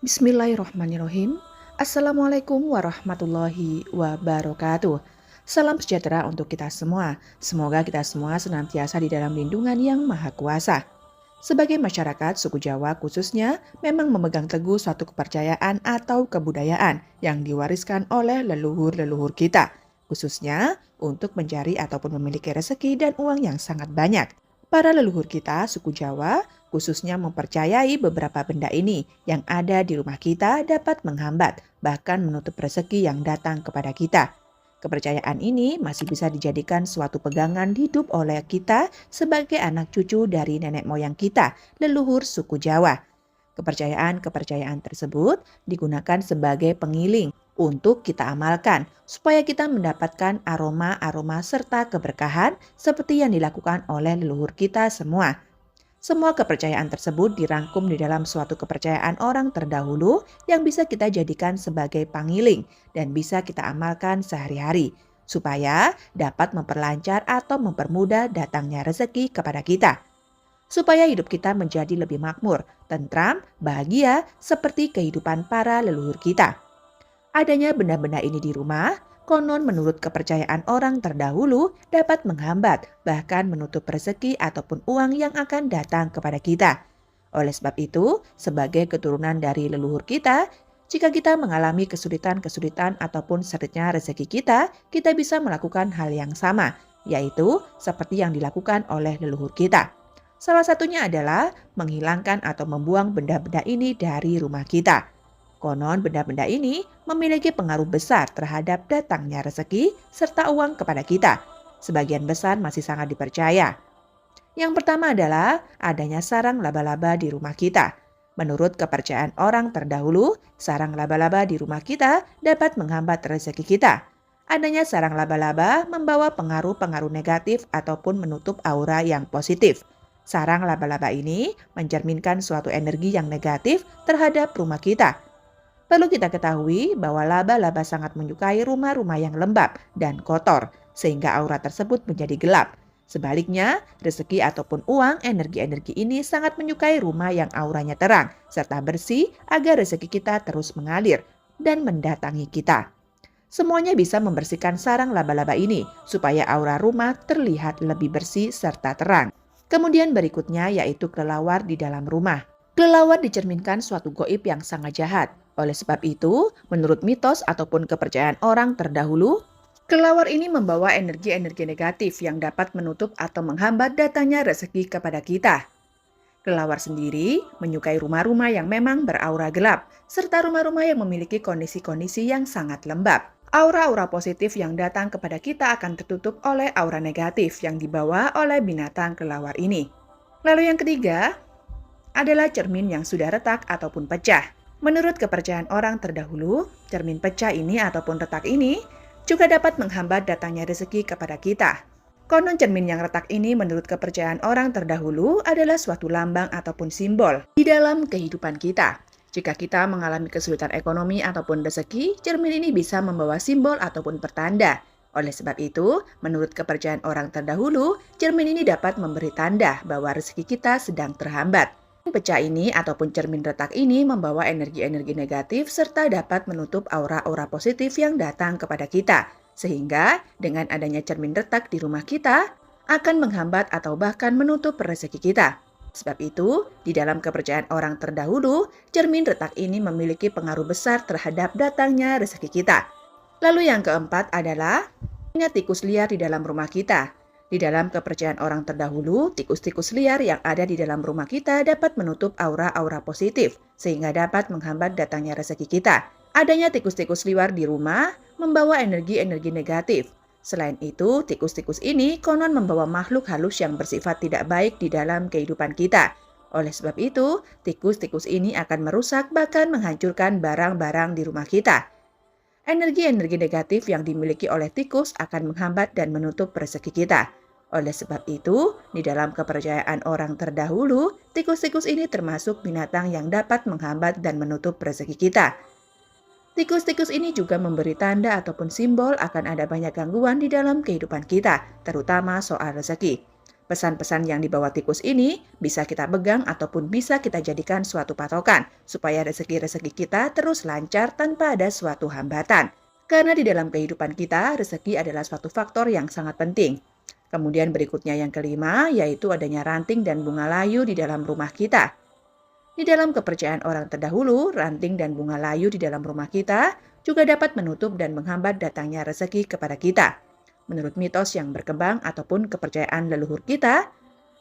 Bismillahirrahmanirrahim. Assalamualaikum warahmatullahi wabarakatuh. Salam sejahtera untuk kita semua. Semoga kita semua senantiasa di dalam lindungan yang maha kuasa. Sebagai masyarakat suku Jawa khususnya, memang memegang teguh suatu kepercayaan atau kebudayaan yang diwariskan oleh leluhur-leluhur kita, khususnya untuk mencari ataupun memiliki rezeki dan uang yang sangat banyak. Para leluhur kita, suku Jawa, khususnya mempercayai beberapa benda ini yang ada di rumah kita dapat menghambat, bahkan menutup rezeki yang datang kepada kita. Kepercayaan ini masih bisa dijadikan suatu pegangan hidup oleh kita sebagai anak cucu dari nenek moyang kita, leluhur suku Jawa. Kepercayaan-kepercayaan tersebut digunakan sebagai pengiling untuk kita amalkan supaya kita mendapatkan aroma-aroma serta keberkahan seperti yang dilakukan oleh leluhur kita semua. Semua kepercayaan tersebut dirangkum di dalam suatu kepercayaan orang terdahulu yang bisa kita jadikan sebagai pangiling dan bisa kita amalkan sehari-hari supaya dapat memperlancar atau mempermudah datangnya rezeki kepada kita. Supaya hidup kita menjadi lebih makmur, tentram, bahagia seperti kehidupan para leluhur kita. Adanya benda-benda ini di rumah, konon menurut kepercayaan orang terdahulu dapat menghambat, bahkan menutup rezeki ataupun uang yang akan datang kepada kita. Oleh sebab itu, sebagai keturunan dari leluhur kita, jika kita mengalami kesulitan-kesulitan ataupun seretnya rezeki kita bisa melakukan hal yang sama, yaitu seperti yang dilakukan oleh leluhur kita. Salah satunya adalah menghilangkan atau membuang benda-benda ini dari rumah kita. Konon benda-benda ini memiliki pengaruh besar terhadap datangnya rezeki serta uang kepada kita. Sebagian besar masih sangat dipercaya. Yang pertama adalah adanya sarang laba-laba di rumah kita. Menurut kepercayaan orang terdahulu, sarang laba-laba di rumah kita dapat menghambat rezeki kita. Adanya sarang laba-laba membawa pengaruh-pengaruh negatif ataupun menutup aura yang positif. Sarang laba-laba ini mencerminkan suatu energi yang negatif terhadap rumah kita. Perlu kita ketahui bahwa laba-laba sangat menyukai rumah-rumah yang lembab dan kotor, sehingga aura tersebut menjadi gelap. Sebaliknya, rezeki ataupun uang, energi-energi ini sangat menyukai rumah yang auranya terang, serta bersih agar rezeki kita terus mengalir dan mendatangi kita. Semuanya bisa membersihkan sarang laba-laba ini, supaya aura rumah terlihat lebih bersih serta terang. Kemudian berikutnya yaitu kelelawar di dalam rumah. Kelelawar dicerminkan suatu goib yang sangat jahat. Oleh sebab itu, menurut mitos ataupun kepercayaan orang terdahulu, kelelawar ini membawa energi-energi negatif yang dapat menutup atau menghambat datangnya rezeki kepada kita. Kelelawar sendiri menyukai rumah-rumah yang memang beraura gelap, serta rumah-rumah yang memiliki kondisi-kondisi yang sangat lembab. Aura-aura positif yang datang kepada kita akan tertutup oleh aura negatif yang dibawa oleh binatang kelelawar ini. Lalu yang ketiga adalah cermin yang sudah retak ataupun pecah. Menurut kepercayaan orang terdahulu, cermin pecah ini ataupun retak ini juga dapat menghambat datangnya rezeki kepada kita. Konon cermin yang retak ini menurut kepercayaan orang terdahulu adalah suatu lambang ataupun simbol di dalam kehidupan kita. Jika kita mengalami kesulitan ekonomi ataupun rezeki, cermin ini bisa membawa simbol ataupun pertanda. Oleh sebab itu, menurut kepercayaan orang terdahulu, cermin ini dapat memberi tanda bahwa rezeki kita sedang terhambat. Pecah ini ataupun cermin retak ini membawa energi-energi negatif serta dapat menutup aura-aura positif yang datang kepada kita. Sehingga dengan adanya cermin retak di rumah kita, akan menghambat atau bahkan menutup rezeki kita. Sebab itu, di dalam kepercayaan orang terdahulu, cermin retak ini memiliki pengaruh besar terhadap datangnya rezeki kita. Lalu yang keempat adalah tikus liar di dalam rumah kita. Di dalam kepercayaan orang terdahulu, tikus-tikus liar yang ada di dalam rumah kita dapat menutup aura-aura positif, sehingga dapat menghambat datangnya rezeki kita. Adanya tikus-tikus liar di rumah membawa energi-energi negatif. Selain itu, tikus-tikus ini konon membawa makhluk halus yang bersifat tidak baik di dalam kehidupan kita. Oleh sebab itu, tikus-tikus ini akan merusak bahkan menghancurkan barang-barang di rumah kita. Energi-energi negatif yang dimiliki oleh tikus akan menghambat dan menutup rezeki kita. Oleh sebab itu, di dalam kepercayaan orang terdahulu, tikus-tikus ini termasuk binatang yang dapat menghambat dan menutup rezeki kita. Tikus-tikus ini juga memberi tanda ataupun simbol akan ada banyak gangguan di dalam kehidupan kita, terutama soal rezeki. Pesan-pesan yang dibawa tikus ini bisa kita pegang ataupun bisa kita jadikan suatu patokan supaya rezeki-rezeki kita terus lancar tanpa ada suatu hambatan. Karena di dalam kehidupan kita, rezeki adalah suatu faktor yang sangat penting. Kemudian berikutnya yang kelima, yaitu adanya ranting dan bunga layu di dalam rumah kita. Di dalam kepercayaan orang terdahulu, ranting dan bunga layu di dalam rumah kita juga dapat menutup dan menghambat datangnya rezeki kepada kita. Menurut mitos yang berkembang ataupun kepercayaan leluhur kita,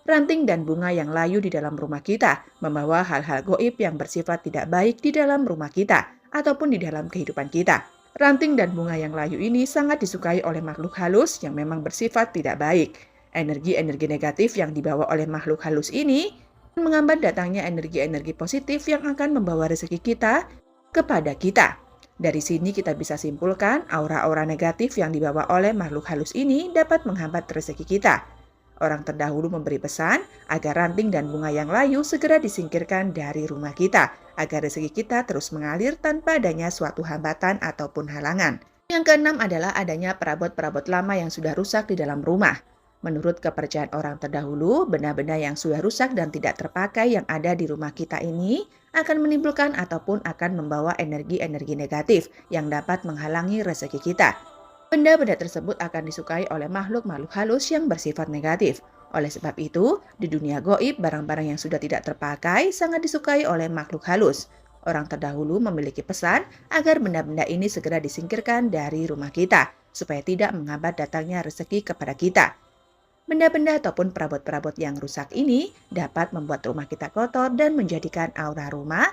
ranting dan bunga yang layu di dalam rumah kita membawa hal-hal goib yang bersifat tidak baik di dalam rumah kita ataupun di dalam kehidupan kita. Ranting dan bunga yang layu ini sangat disukai oleh makhluk halus yang memang bersifat tidak baik. Energi-energi negatif yang dibawa oleh makhluk halus ini menghambat datangnya energi-energi positif yang akan membawa rezeki kita kepada kita. Dari sini kita bisa simpulkan aura-aura negatif yang dibawa oleh makhluk halus ini dapat menghambat rezeki kita. Orang terdahulu memberi pesan agar ranting dan bunga yang layu segera disingkirkan dari rumah kita, agar rezeki kita terus mengalir tanpa adanya suatu hambatan ataupun halangan. Yang keenam adalah adanya perabot-perabot lama yang sudah rusak di dalam rumah. Menurut kepercayaan orang terdahulu, benda-benda yang sudah rusak dan tidak terpakai yang ada di rumah kita ini akan menimbulkan ataupun akan membawa energi-energi negatif yang dapat menghalangi rezeki kita. Benda-benda tersebut akan disukai oleh makhluk-makhluk halus yang bersifat negatif. Oleh sebab itu, di dunia goib, barang-barang yang sudah tidak terpakai sangat disukai oleh makhluk halus. Orang terdahulu memiliki pesan agar benda-benda ini segera disingkirkan dari rumah kita, supaya tidak menghambat datangnya rezeki kepada kita. Benda-benda ataupun perabot-perabot yang rusak ini dapat membuat rumah kita kotor dan menjadikan aura rumah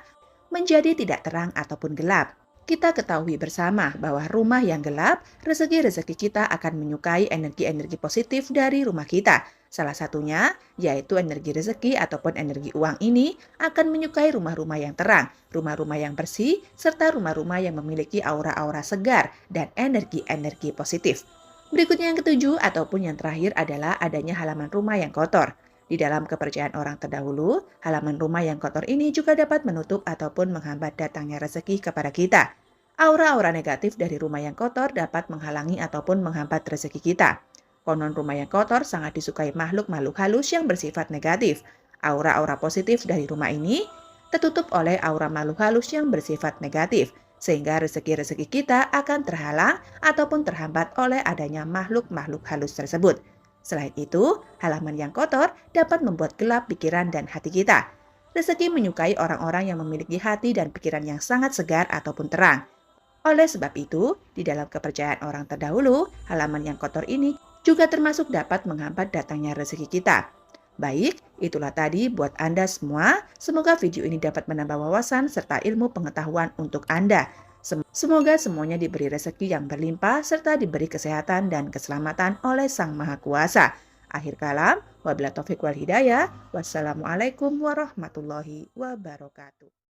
menjadi tidak terang ataupun gelap. Kita ketahui bersama bahwa rumah yang gelap, rezeki-rezeki kita akan menyukai energi-energi positif dari rumah kita. Salah satunya yaitu energi rezeki ataupun energi uang ini akan menyukai rumah-rumah yang terang, rumah-rumah yang bersih, serta rumah-rumah yang memiliki aura-aura segar dan energi-energi positif. Berikutnya yang ketujuh ataupun yang terakhir adalah adanya halaman rumah yang kotor. Di dalam kepercayaan orang terdahulu, halaman rumah yang kotor ini juga dapat menutup ataupun menghambat datangnya rezeki kepada kita. Aura-aura negatif dari rumah yang kotor dapat menghalangi ataupun menghambat rezeki kita. Konon rumah yang kotor sangat disukai makhluk-makhluk halus yang bersifat negatif. Aura-aura positif dari rumah ini tertutup oleh aura makhluk halus yang bersifat negatif, sehingga rezeki-rezeki kita akan terhalang ataupun terhambat oleh adanya makhluk-makhluk halus tersebut. Selain itu, halaman yang kotor dapat membuat gelap pikiran dan hati kita. Rezeki menyukai orang-orang yang memiliki hati dan pikiran yang sangat segar ataupun terang. Oleh sebab itu, di dalam kepercayaan orang terdahulu, halaman yang kotor ini juga termasuk dapat menghambat datangnya rezeki kita. Baik, itulah tadi buat Anda semua. Semoga video ini dapat menambah wawasan serta ilmu pengetahuan untuk Anda. Semoga semuanya diberi rezeki yang berlimpah serta diberi kesehatan dan keselamatan oleh Sang Maha Kuasa. Akhir kalam, wabillahi taufiq wal hidayah. Wassalamualaikum warahmatullahi wabarakatuh.